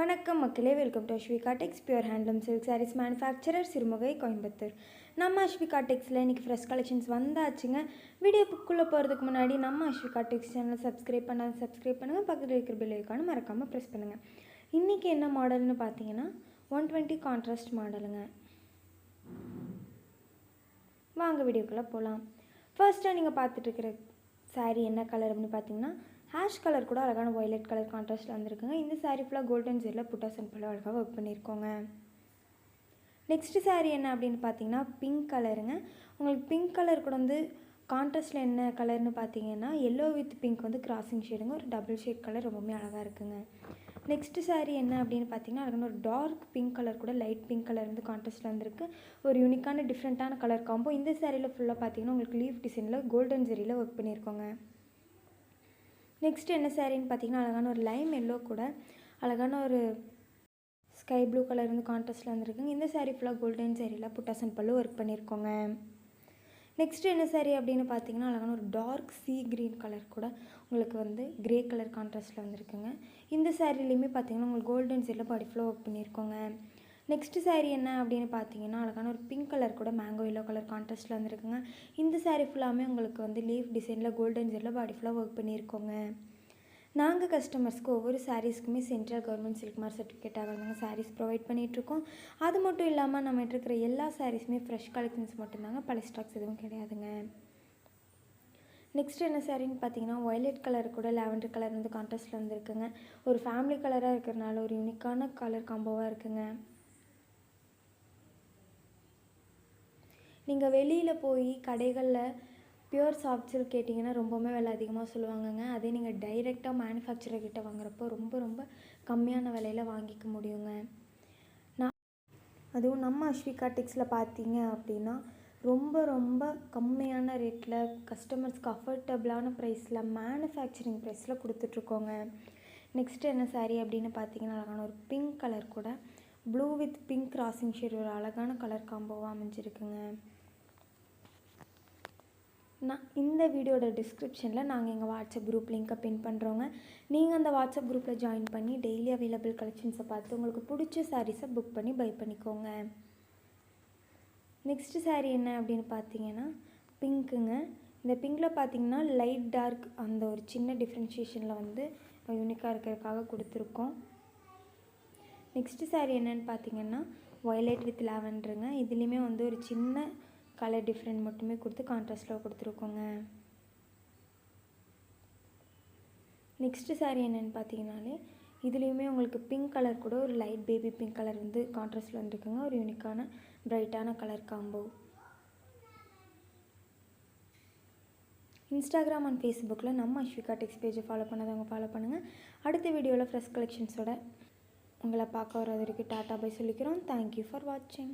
வணக்கம் மக்களே, welcome to Asvika Tex, pure handloom silk sarees manufacturer, Sirumugai, Coimbatore. நம்ம Asvika Texல இன்றைக்கி ஃப்ரெஷ் கலெக்ஷன்ஸ் வந்தாச்சுங்க. வீடியோ புக்குள்ளே போகிறதுக்கு முன்னாடி நம்ம Asvika Tex சேனலை சப்ஸ்கிரைப் பண்ணுங்கள். பக்கத்தில் இருக்கிற பெல் ஐக்கானை மறக்காமல் ப்ரெஸ் பண்ணுங்கள். இன்றைக்கி என்ன மாடல்னு பார்த்தீங்கன்னா 120 கான்ட்ராஸ்ட் மாடலுங்க. வாங்க வீடியோக்குள்ளே போகலாம். ஃபர்ஸ்ட்டாக நீங்கள் பார்த்துட்ருக்கிற சாரீ என்ன கலர் அப்படின்னு பார்த்தீங்கன்னா ஹேஷ் கலர் கூட அழகான வயலட் கலர் கான்ட்ராஸ்ட்டில் வந்துருக்குங்க. இந்த சாரீ ஃபுல்லாக கோல்டன் ஜெரில் புட்டாஸ் அண்ட் பல்ல அழகாக ஒர்க் பண்ணியிருக்கோங்க. நெக்ஸ்ட்டு சாரீ என்ன அப்படின்னு பார்த்தீங்கன்னா பிங்க் கலருங்க. உங்களுக்கு பிங்க் கலர் கூட வந்து கான்ட்ராஸ்ட்டில் என்ன கலர்னு பார்த்தீங்கன்னா எல்லோ வித் பிங்க் வந்து கிராசிங் ஷேடுங்க. ஒரு டபுள் ஷேட் கலர் ரொம்பவுமே அழகாக இருக்குங்க. நெக்ஸ்ட்டு சாரீ என்ன அப்படின்னு பார்த்தீங்கன்னா அழகான ஒரு டார்க் பிங்க் கலர் கூட லைட் பிங்க் கலர் வந்து கான்ட்ராஸ்ட்டில் வந்துருக்கு. ஒரு யூனிக்கான டிஃப்ரெண்ட்டான கலர் காம்போ. இந்த சாரியில் ஃபுல்லாக பார்த்தீங்கன்னா உங்களுக்கு லீஃப் டிசைனில் கோல்டன் ஜெரியில் ஒர்க் பண்ணியிருக்கோங்க. நெக்ஸ்ட் என்ன சாரின்னு பார்த்தீங்கன்னா அழகான ஒரு லைம் எல்லோ கூட அழகான ஒரு ஸ்கை ப்ளூ கலர் வந்து கான்ட்ராஸ்ட்டில் வந்துருக்குங்க. இந்த சாரீ ஃபுல்லாக கோல்டன் சாரியில் புட்டாஸ் அண்ட் பல்லு ஒர்க் பண்ணியிருக்கோங்க. நெக்ஸ்ட் என்ன சாரீ அப்படின்னு பார்த்தீங்கன்னா அழகான ஒரு டார்க் சீ க்ரீன் கலர் கூட உங்களுக்கு வந்து கிரே கலர் கான்ட்ராஸ்ட்டில் வந்துருக்குங்க. இந்த சாரிலையுமே பார்த்தீங்கன்னா உங்களுக்கு கோல்டன் சாரியில் பாடி ஃபுல்லாக ஒர்க் பண்ணியிருக்கோங்க. நெக்ஸ்ட்டு சாரீ என்ன அப்படின்னு பார்த்தீங்கன்னா அழகான ஒரு பிங்க் கலர் கூட மேங்கோ எல்லோ கலர் கான்ட்ராஸ்ட்டில் வந்துருக்குங்க. இந்த சாரீ ஃபுல்லாமே உங்களுக்கு வந்து லீஃப் டிசைனில் கோல்டன் ஜெரில் பாடி ஃபுல்லாக ஒர்க் பண்ணியிருக்கோங்க. நாங்கள் கஸ்டமர்ஸ்க்கு ஒவ்வொரு சாரீஸ்க்குமே central government silk mark certificate ஆகிறவங்க சாரீஸ் ப்ரொவைட் பண்ணிகிட்ருக்கோம். அது மட்டும் இல்லாமல் நம்மகிட்ட இருக்கிற எல்லா சாரீஸுமே ஃப்ரெஷ் கலெக்ஷன்ஸ் மட்டும்தாங்க, பழைய ஸ்டாக்ஸ் எதுவும் கிடையாதுங்க. நெக்ஸ்ட் என்ன சாரின்னு பார்த்தீங்கன்னா வயலட் கலர் கூட லாவெண்டர் கலர் வந்து கான்ட்ராஸ்ட்டில் வந்துருக்குங்க. ஒரு ஃபேமிலி கலராக இருக்கிறனால ஒரு யூனிக்கான கலர் காம்போவாக இருக்குங்க. நீங்கள் வெளியில் போய் கடைகளில் பியூர் சாஃப்ட் சில்க் கேட்டிங்கன்னா ரொம்பவுமே விலை அதிகமாக சொல்லுவாங்கங்க. அதே நீங்கள் டைரெக்டாக மேனுஃபேக்சரர்கிட்ட வாங்குறப்போ ரொம்ப கம்மியான விலையில் வாங்கிக்க முடியுங்க. அதுவும் நம்ம Asvika Texல பார்த்தீங்க அப்படின்னா ரொம்ப கம்மியான ரேட்டில் கஸ்டமர்ஸ்க்கு அஃபோர்டபுளான ப்ரைஸில் மேனுஃபேக்சரிங் ப்ரைஸில் கொடுத்துட்ருக்கோங்க. நெக்ஸ்ட்டு என்ன சாரீ அப்படின்னு பார்த்தீங்கன்னா அழகான ஒரு பிங்க் கலர் கூட blue with pink crossing shade ஒரு அழகான கலர் காம்போவாக அமைஞ்சிருக்குங்க. நான் இந்த வீடியோட டிஸ்கிரிப்ஷனில் நாங்கள் எங்கள் வாட்ஸ்அப் குரூப் லிங்க்கை பின் பண்ணுறோங்க. நீங்கள் அந்த வாட்ஸ்அப் குரூப்பில் ஜாயின் பண்ணி டெய்லி அவைலபிள் கலெக்ஷன்ஸை பார்த்து உங்களுக்கு பிடிச்ச சாரீஸை புக் பண்ணி பை பண்ணிக்கோங்க. நெக்ஸ்ட்டு சாரீ என்ன அப்படின்னு பார்த்தீங்கன்னா பிங்க்குங்க. இந்த பிங்கில் பார்த்தீங்கன்னா லைட் டார்க் அந்த ஒரு சின்ன டிஃப்ரென்ஷியேஷனில் வந்து யூனிக்காக இருக்கிறதுக்காக கொடுத்துருக்கோம். நெக்ஸ்ட்டு சாரீ என்னென்னு பார்த்தீங்கன்னா வயலட் வித் லாவெண்டருங்க. இதுலேயுமே வந்து ஒரு சின்ன கலர் டிஃப்ரெண்ட் மட்டுமே கொடுத்து கான்ட்ராஸ்ட்டில் கொடுத்துருக்கோங்க. நெக்ஸ்ட்டு சாரீ என்னென்னு பார்த்தீங்கன்னாலே இதுலேயுமே உங்களுக்கு பிங்க் கலர் கூட ஒரு லைட் பேபி பிங்க் கலர் வந்து கான்ட்ராஸ்ட்டில் வந்துருக்குங்க. ஒரு யூனிக்கான பிரைட்டான கலர் காம்போ. இன்ஸ்டாகிராம் அண்ட் ஃபேஸ்புக்கில் நம்ம Asvika Tex பேஜை ஃபாலோ பண்ணாதவங்க ஃபாலோ பண்ணுங்கள். அடுத்த வீடியோவில் ஃப்ரெஷ் கலெக்ஷன்ஸோட உங்களை பார்க்க வர வரைக்கும் டாட்டா பை சொல்லிக்கிறோம். தேங்க்யூ ஃபார் வாட்சிங்.